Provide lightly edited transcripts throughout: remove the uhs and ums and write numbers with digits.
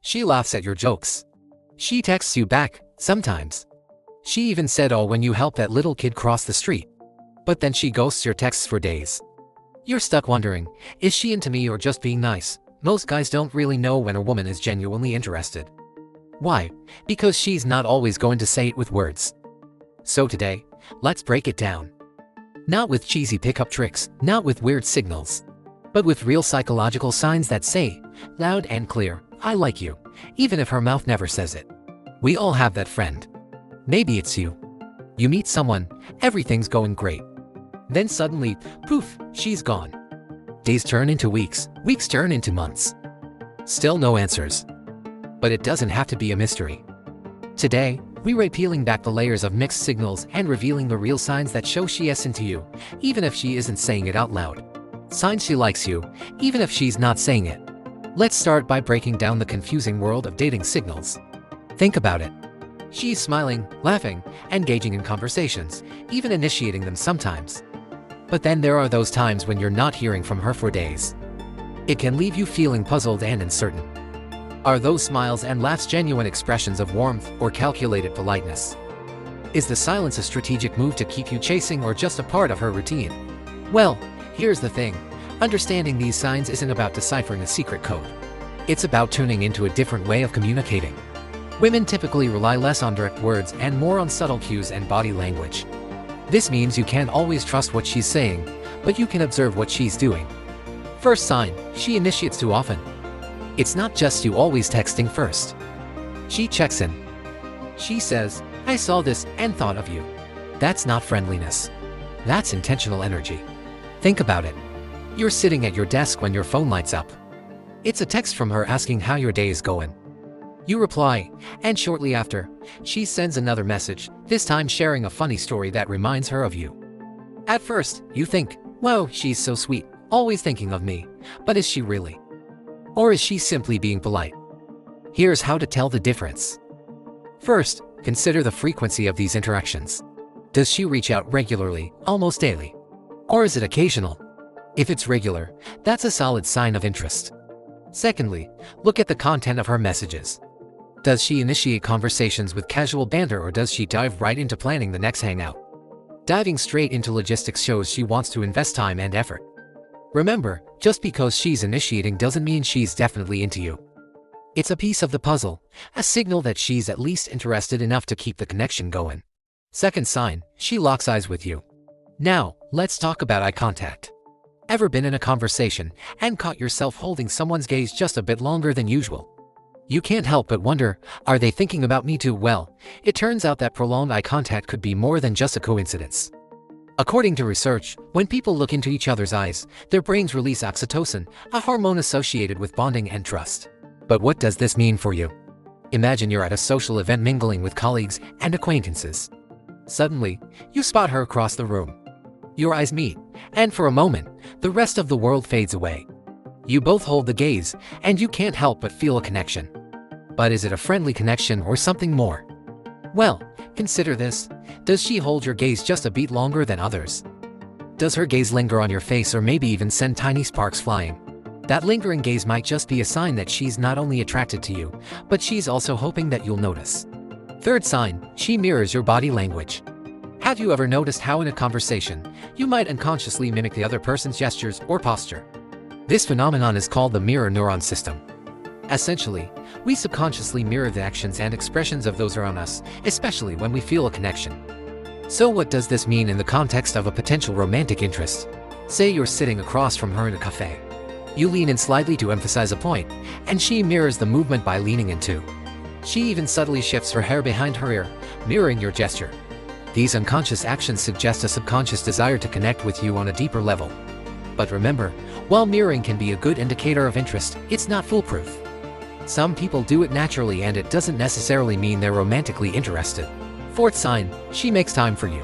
She laughs at your jokes. She texts you back, sometimes. She even said oh when you help that little kid cross the street. But then she ghosts your texts for days. You're stuck wondering, is she into me or just being nice? Most guys don't really know when a woman is genuinely interested. Why? Because she's not always going to say it with words. So today, let's break it down. Not with cheesy pickup tricks, not with weird signals, but with real psychological signs that say, loud and clear, I like you, even if her mouth never says it. We all have that friend. Maybe it's you. You meet someone, everything's going great. Then suddenly, poof, she's gone. Days turn into weeks, weeks turn into months. Still no answers. But it doesn't have to be a mystery. Today, we're peeling back the layers of mixed signals and revealing the real signs that show she's into you, even if she isn't saying it out loud. Signs she likes you, even if she's not saying it. Let's start by breaking down the confusing world of dating signals. Think about it. She's smiling, laughing, engaging in conversations, even initiating them sometimes. But then there are those times when you're not hearing from her for days. It can leave you feeling puzzled and uncertain. Are those smiles and laughs genuine expressions of warmth or calculated politeness? Is the silence a strategic move to keep you chasing or just a part of her routine? Well, here's the thing. Understanding these signs isn't about deciphering a secret code. It's about tuning into a different way of communicating. Women typically rely less on direct words and more on subtle cues and body language. This means you can't always trust what she's saying, but you can observe what she's doing. First sign, she initiates too often. It's not just you always texting first. She checks in. She says, I saw this and thought of you. That's not friendliness. That's intentional energy. Think about it. You're sitting at your desk when your phone lights up. It's a text from her asking how your day is going. You reply, and shortly after, she sends another message, this time sharing a funny story that reminds her of you. At first, you think, wow, she's so sweet, always thinking of me, but is she really? Or is she simply being polite? Here's how to tell the difference. First, consider the frequency of these interactions. Does she reach out regularly, almost daily? Or is it occasional? If it's regular, that's a solid sign of interest. Secondly, look at the content of her messages. Does she initiate conversations with casual banter or does she dive right into planning the next hangout? Diving straight into logistics shows she wants to invest time and effort. Remember, just because she's initiating doesn't mean she's definitely into you. It's a piece of the puzzle, a signal that she's at least interested enough to keep the connection going. Second sign, she locks eyes with you. Now, let's talk about eye contact. Ever been in a conversation and caught yourself holding someone's gaze just a bit longer than usual? You can't help but wonder, are they thinking about me too? Well, it turns out that prolonged eye contact could be more than just a coincidence. According to research, when people look into each other's eyes, their brains release oxytocin, a hormone associated with bonding and trust. But what does this mean for you? Imagine you're at a social event mingling with colleagues and acquaintances. Suddenly, you spot her across the room. Your eyes meet, and for a moment, the rest of the world fades away. You both hold the gaze, and you can't help but feel a connection. But is it a friendly connection or something more? Well, consider this. Does she hold your gaze just a beat longer than others? Does her gaze linger on your face or maybe even send tiny sparks flying? That lingering gaze might just be a sign that she's not only attracted to you, but she's also hoping that you'll notice. Third sign, she mirrors your body language. Have you ever noticed how in a conversation, you might unconsciously mimic the other person's gestures or posture? This phenomenon is called the mirror neuron system. Essentially, we subconsciously mirror the actions and expressions of those around us, especially when we feel a connection. So what does this mean in the context of a potential romantic interest? Say you're sitting across from her in a cafe. You lean in slightly to emphasize a point, and she mirrors the movement by leaning in too. She even subtly shifts her hair behind her ear, mirroring your gesture. These unconscious actions suggest a subconscious desire to connect with you on a deeper level. But remember, while mirroring can be a good indicator of interest, it's not foolproof. Some people do it naturally and it doesn't necessarily mean they're romantically interested. Fourth sign, she makes time for you.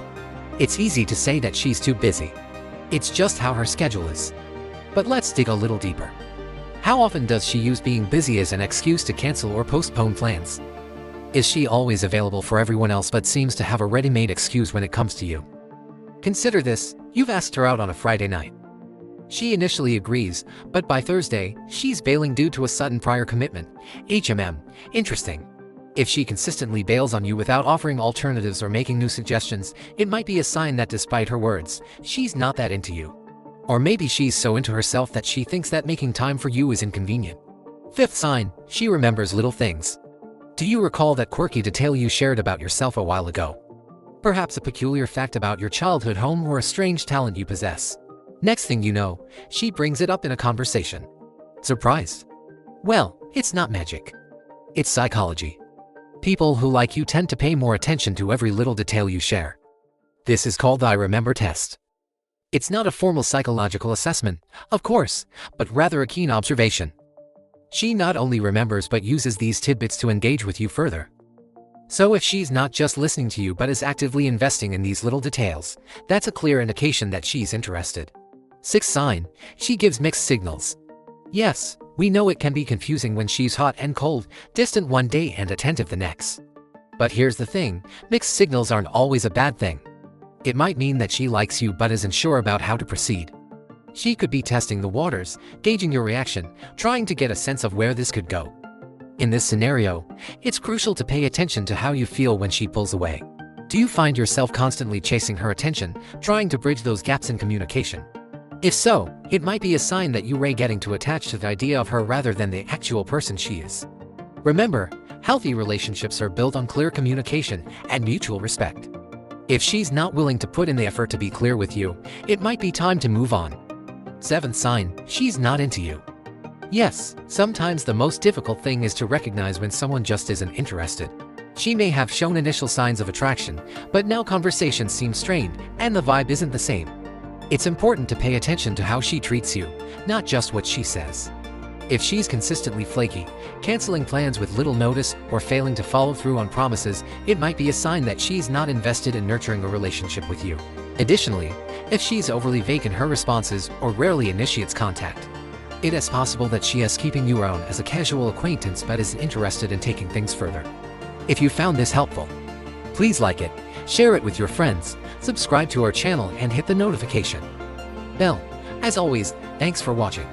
It's easy to say that she's too busy. It's just how her schedule is. But let's dig a little deeper. How often does she use being busy as an excuse to cancel or postpone plans? Is she always available for everyone else but seems to have a ready-made excuse when it comes to you? Consider this, you've asked her out on a Friday night. She initially agrees, but by Thursday, she's bailing due to a sudden prior commitment. Interesting. If she consistently bails on you without offering alternatives or making new suggestions, it might be a sign that despite her words, she's not that into you. Or maybe she's so into herself that she thinks that making time for you is inconvenient. Fifth sign, she remembers little things. Do you recall that quirky detail you shared about yourself a while ago? Perhaps a peculiar fact about your childhood home or a strange talent you possess. Next thing you know, she brings it up in a conversation. Surprised? Well, it's not magic. It's psychology. People who like you tend to pay more attention to every little detail you share. This is called the I Remember test. It's not a formal psychological assessment, of course, but rather a keen observation. She not only remembers but uses these tidbits to engage with you further. So if she's not just listening to you but is actively investing in these little details, that's a clear indication that she's interested. Sixth sign, she gives mixed signals. Yes, we know it can be confusing when she's hot and cold, distant one day and attentive the next. But here's the thing, mixed signals aren't always a bad thing. It might mean that she likes you but isn't sure about how to proceed. She could be testing the waters, gauging your reaction, trying to get a sense of where this could go. In this scenario, it's crucial to pay attention to how you feel when she pulls away. Do you find yourself constantly chasing her attention, trying to bridge those gaps in communication? If so, it might be a sign that you're getting too attached to the idea of her rather than the actual person she is. Remember, healthy relationships are built on clear communication and mutual respect. If she's not willing to put in the effort to be clear with you, it might be time to move on. Seventh sign, she's not into you. Yes, sometimes the most difficult thing is to recognize when someone just isn't interested. She may have shown initial signs of attraction, but now conversations seem strained and the vibe isn't the same. It's important to pay attention to how she treats you, not just what she says. If she's consistently flaky, canceling plans with little notice, or failing to follow through on promises, it might be a sign that she's not invested in nurturing a relationship with you. Additionally, if she's overly vague in her responses or rarely initiates contact, it is possible that she is keeping you around as a casual acquaintance but isn't interested in taking things further. If you found this helpful, please like it, share it with your friends, subscribe to our channel and hit the notification bell. As always, thanks for watching.